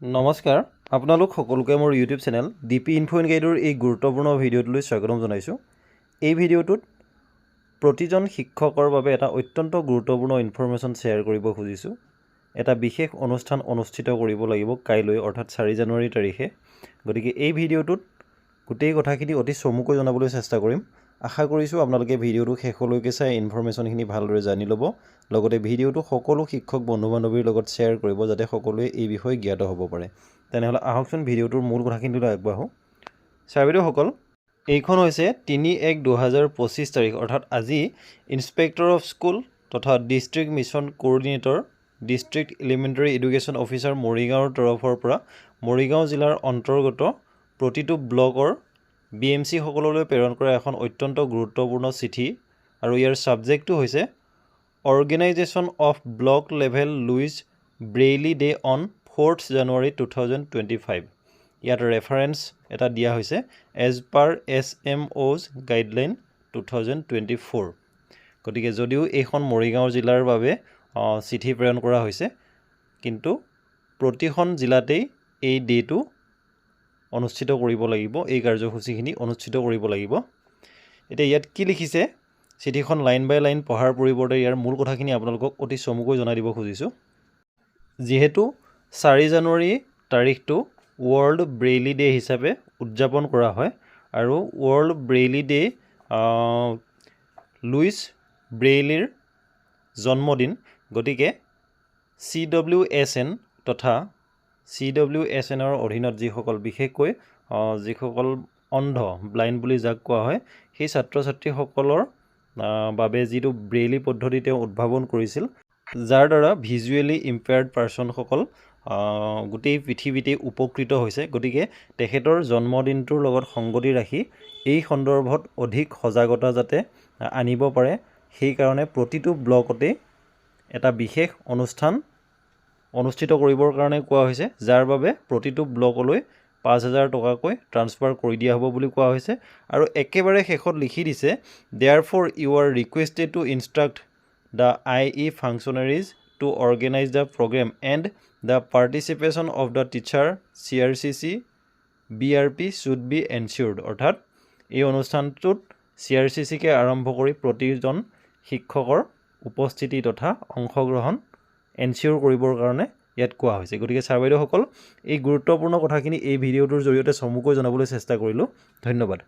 নমস্কাৰ আপোনালোক সকলোকে মোৰ YouTube channel DP info in গাইডৰ এই গুৰুত্বপূৰ্ণ ভিডিঅ'টোলৈ স্বাগতম জনাইছোঁ। এই ভিডিঅ'টোত প্ৰতিজন শিক্ষকৰ বাবে এটা অত্যন্ত গুৰুত্বপূৰ্ণ ইনফৰমেশ্যন শ্বেয়াৰ কৰিব খুজিছোঁ। এটা বিশেষ অনুষ্ঠান অনুষ্ঠিত কৰিব লাগিব কাইলৈ অৰ্থাৎ 4 জানুৱাৰী তাৰিখে। গতিকে এই ভিডিঅ'টোত গোটেই কথাখিনি অতি চমুকৈ জনাবলৈ চেষ্টা কৰিম। আশা কৰিছোঁ আপোনালোকে ভিডিঅ'টো শেষলৈকে চাই ইনফৰমেশ্যনখিনি ভালদৰে জানি ল'ব। লগতে ভিডিঅ'টো সকলো শিক্ষক বন্ধু বান্ধৱীৰ লগত শ্বেয়াৰ কৰিব যাতে সকলোৱে এই বিষয়ে জ্ঞাত হ'ব পাৰে। তেনেহ'লে আহকচোন ভিডিঅ'টোৰ মূল কথাখিনিলৈ আগবাঢ়োঁ। ছাৰ বাইদেউসকল, এইখন হৈছে 3/1/2025 তাৰিখ অৰ্থাৎ আজি ইন্সপেক্টৰ অফ স্কুল তথা district mission coordinator district elementary education officer মৰিগাঁৱৰ তৰফৰ পৰা মৰিগাঁও জিলাৰ অন্তৰ্গত প্ৰতিটো ব্লকৰ BMC সকললৈ প্ৰেৰণ কৰা এখন অত্যন্ত গুৰুত্বপূৰ্ণ চিঠি আৰু ইয়াৰ ছাবজেক্টটো হৈছে organisation of block level Louis Braille day on 4th January 2025। ইয়াত ৰেফাৰেঞ্চ এটা দিয়া হৈছে এজ পাৰ SMO's গাইডলাইন 2024। গতিকে যদিও এইখন মৰিগাঁও জিলাৰ বাবে চিঠি প্ৰেৰণ কৰা হৈছে, কিন্তু প্ৰতিখন জিলাতেই এই ডেটো অনুষ্ঠিত কৰিব লাগিব, এই কাৰ্যসূচীখিনি অনুষ্ঠিত কৰিব লাগিব। এতিয়া ইয়াত কি লিখিছে, চিঠিখন লাইন বাই লাইন পঢ়াৰ পৰিৱৰ্তে ইয়াৰ মূল কথাখিনি আপোনালোকক অতি চমুকৈ জনাই দিব খুজিছোঁ। যিহেতু 4 জানুৱাৰী তাৰিখটো ৱৰ্ল্ড ব্ৰেইলি ডে হিচাপে উদযাপন কৰা হয় আৰু ৱৰ্ল্ড ব্ৰেইলি ডে লুইচ ব্ৰেইলিৰ জন্মদিন, গতিকে CWSN তথা CWSNৰ অধীনত যিসকল বিশেষকৈ যিসকল অন্ধ ব্লাইণ্ড বুলি যাক কোৱা হয়, সেই ছাত্ৰ ছাত্ৰীসকলৰ বাবে যিটো ব্ৰেইলি পদ্ধতি তেওঁ উদ্ভাৱন কৰিছিল, যাৰ দ্বাৰা ভিজুৱেলি ইম্পেয়াৰ্ড পাৰ্চনসকল গোটেই পৃথিৱীতেই উপকৃত হৈছে। গতিকে তেখেতৰ জন্মদিনটোৰ লগত সংগতি ৰাখি এই সন্দৰ্ভত অধিক সজাগতা যাতে আনিব পাৰে, সেইকাৰণে প্ৰতিটো ব্লকতেই এটা বিশেষ অনুষ্ঠান অনুষ্ঠিত কৰিবৰ কাৰণে কোৱা হৈছে, যাৰ বাবে প্ৰতিটো ব্লকলৈ 5,000 টকাকৈ ট্ৰান্সফাৰ কৰি দিয়া হ'ব বুলি কোৱা হৈছে। আৰু একেবাৰে শেষত লিখি দিছে, therefore you are requested to instruct the IE functionaries to organise the programme and the participation of the teacher CRCC BRP should be ensured. অৰ্থাৎ এই অনুষ্ঠানটোত CRCCকে আৰম্ভ কৰি প্ৰতিজন শিক্ষকৰ উপস্থিতি তথা অংশগ্ৰহণ এনচিয়ৰ কৰিবৰ কাৰণে ইয়াত কোৱা হৈছে। গতিকে ছাৰ বাইদেউসকল, এই গুৰুত্বপূৰ্ণ কথাখিনি এই ভিডিঅ'টোৰ জৰিয়তে চমুকৈ জনাবলৈ চেষ্টা কৰিলোঁ। ধন্যবাদ।